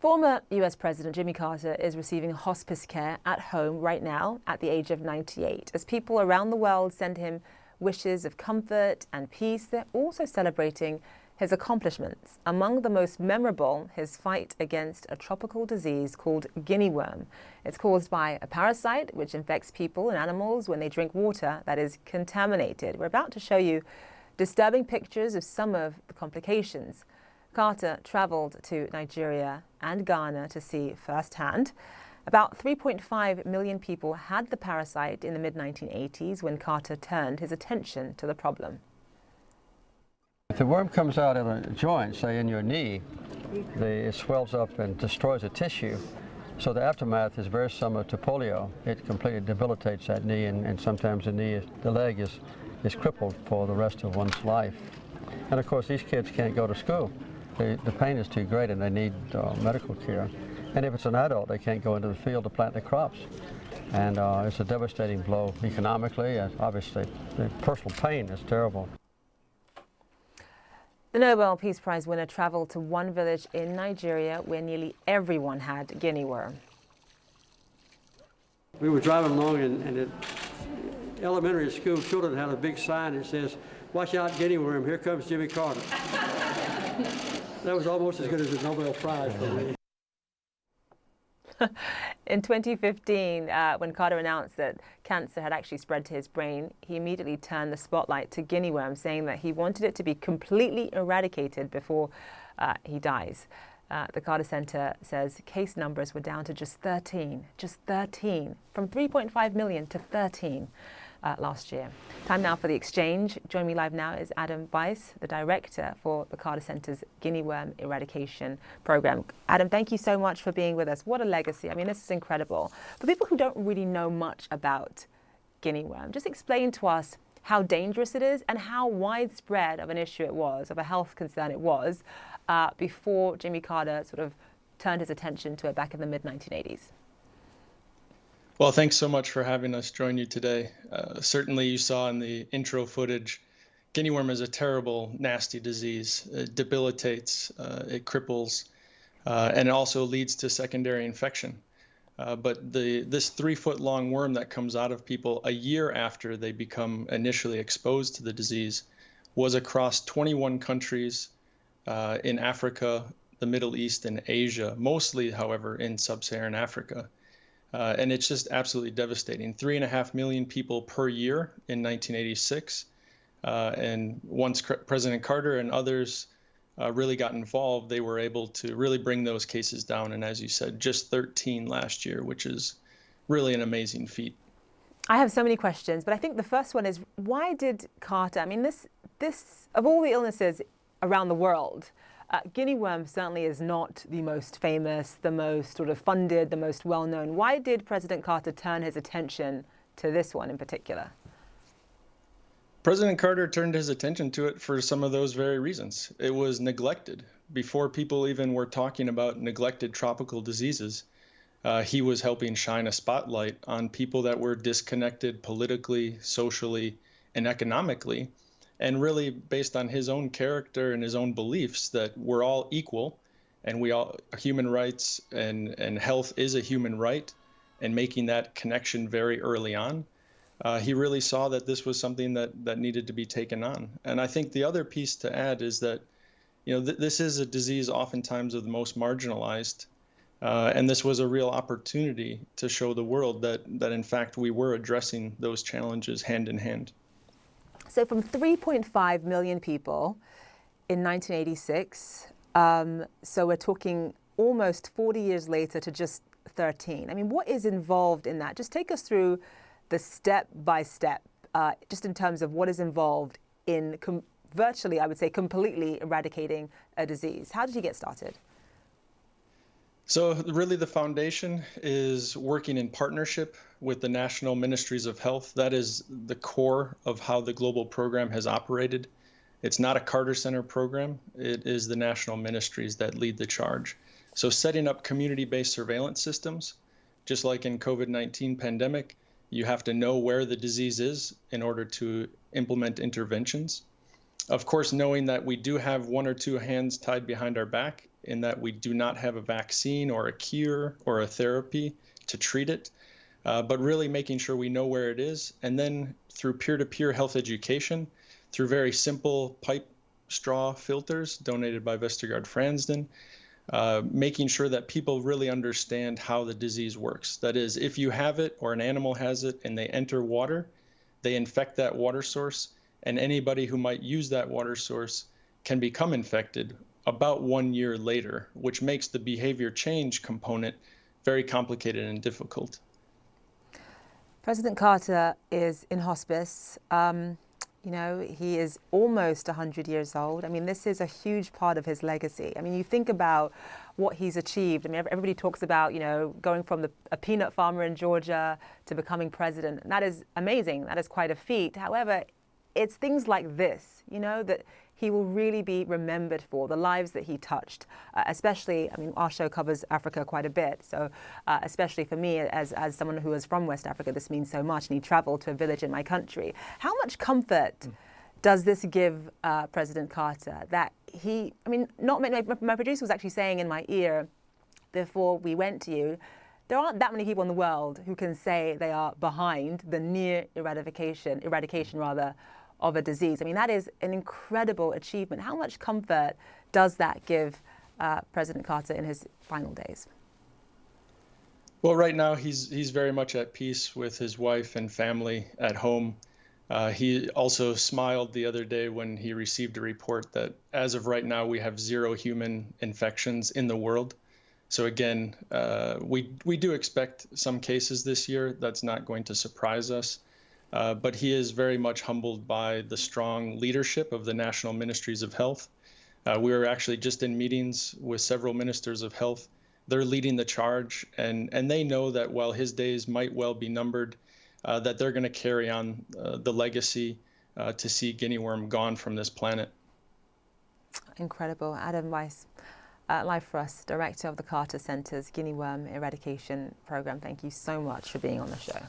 Former US President Jimmy Carter is receiving hospice care at home right now at the age of 98. As people around the world send him wishes of comfort and peace, they're also celebrating his accomplishments. Among the most memorable, his fight against a tropical disease called Guinea worm. It's caused by a parasite which infects people and animals when they drink water that is contaminated. We're about to show you disturbing pictures of some of the complications. Carter traveled to Nigeria and Ghana to see firsthand. About 3.5 million people had the parasite in the mid-1980s when Carter turned his attention to the problem. If the worm comes out in a joint, say in your knee, it swells up and destroys the tissue. So the aftermath is very similar to polio. It completely debilitates that knee, and sometimes the leg is crippled for the rest of one's life. And of course, these kids can't go to school. The pain is too great and they need medical care. And if it's an adult, they can't go into the field to plant the crops. And it's a devastating blow economically, and obviously the personal pain is terrible. The Nobel Peace Prize winner traveled to one village in Nigeria where nearly everyone had Guinea worm. We were driving along and at elementary school, children had a big sign that says, "Watch out, Guinea worm, here comes Jimmy Carter." That was almost as good as the Nobel Prize for me. In 2015, when Carter announced that cancer had actually spread to his brain, he immediately turned the spotlight to Guinea worm, saying that he wanted it to be completely eradicated before he dies. The Carter Center says case numbers were down to just 13, from 3.5 million to 13 last year. Time now for the exchange. Joining me live now is Adam Weiss, the director for the Carter Center's Guinea worm eradication program. Adam, thank you so much for being with us. What a legacy. I mean, this is incredible. For people who don't really know much about Guinea worm, just explain to us how dangerous it is and how widespread of an issue it was, of a health concern it was, before Jimmy Carter sort of turned his attention to it back in the mid-1980s. Well, thanks so much for having us join you today. Certainly you saw in the intro footage, Guinea worm is a terrible, nasty disease. It debilitates, it cripples, and it also leads to secondary infection. But this 3-foot-long worm that comes out of people a year after they become initially exposed to the disease was across 21 countries in Africa, the Middle East, and Asia, mostly, however, in sub-Saharan Africa. And it's just absolutely devastating. 3.5 million people per year in 1986. And once President Carter and others really got involved, they were able to really bring those cases down. And as you said, just 13 last year, which is really an amazing feat. I have so many questions, but I think the first one is, why did Carter, I mean, this of all the illnesses around the world, Guinea worm certainly is not the most famous, the most sort of funded, the most well-known. Why did President Carter turn his attention to this one in particular? President Carter turned his attention to it for some of those very reasons. It was neglected. Before people even were talking about neglected tropical diseases, he was helping shine a spotlight on people that were disconnected politically, socially, and economically. And really based on his own character and his own beliefs that we're all equal and human rights and health is a human right, and making that connection very early on, he really saw that this was something that needed to be taken on. And I think the other piece to add is that, this is a disease oftentimes of the most marginalized, and this was a real opportunity to show the world that in fact we were addressing those challenges hand in hand. So from 3.5 million people in 1986, so we're talking almost 40 years later to just 13. I mean, what is involved in that? Just take us through the step by step, just in terms of what is involved in virtually, I would say, completely eradicating a disease. How did you get started? So really the foundation is working in partnership with the National Ministries of Health. That is the core of how the global program has operated. It's not a Carter Center program. It is the national ministries that lead the charge. So setting up community-based surveillance systems, just like in COVID-19 pandemic, you have to know where the disease is in order to implement interventions. Of course, knowing that we do have one or two hands tied behind our back in that we do not have a vaccine or a cure or a therapy to treat it, but really making sure we know where it is. And then through peer-to-peer health education, through very simple pipe straw filters donated by Vestergaard Fransden, making sure that people really understand how the disease works. That is, if you have it or an animal has it and they enter water, they infect that water source, and anybody who might use that water source can become infected about 1 year later, which makes the behavior change component very complicated and difficult. President Carter is in hospice. You know, he is almost 100 years old. I mean, this is a huge part of his legacy. I mean, you think about what he's achieved. I mean, everybody talks about, you know, going from a peanut farmer in Georgia to becoming president. And that is amazing. That is quite a feat. However, it's things like this, you know, that he will really be remembered for, the lives that he touched, especially, I mean, our show covers Africa quite a bit. So especially for me, as someone who is from West Africa, this means so much. And he traveled to a village in my country. How much comfort does this give President Carter that he, I mean, not many, my producer was actually saying in my ear before we went to you, there aren't that many people in the world who can say they are behind the near eradication of a disease. I mean, that is an incredible achievement. How much comfort does that give President Carter in his final days? Well, right now he's very much at peace with his wife and family at home. He also smiled the other day when he received a report that as of right now we have 0 human infections in the world. So again, we do expect some cases this year. That's not going to surprise us. But he is very much humbled by the strong leadership of the National Ministries of Health. We were actually just in meetings with several ministers of health. They're leading the charge, and they know that while his days might well be numbered, that they're going to carry on the legacy to see guinea worm gone from this planet. Incredible. Adam Weiss, live for us, Director of the Carter Center's Guinea Worm Eradication Program. Thank you so much for being on the show.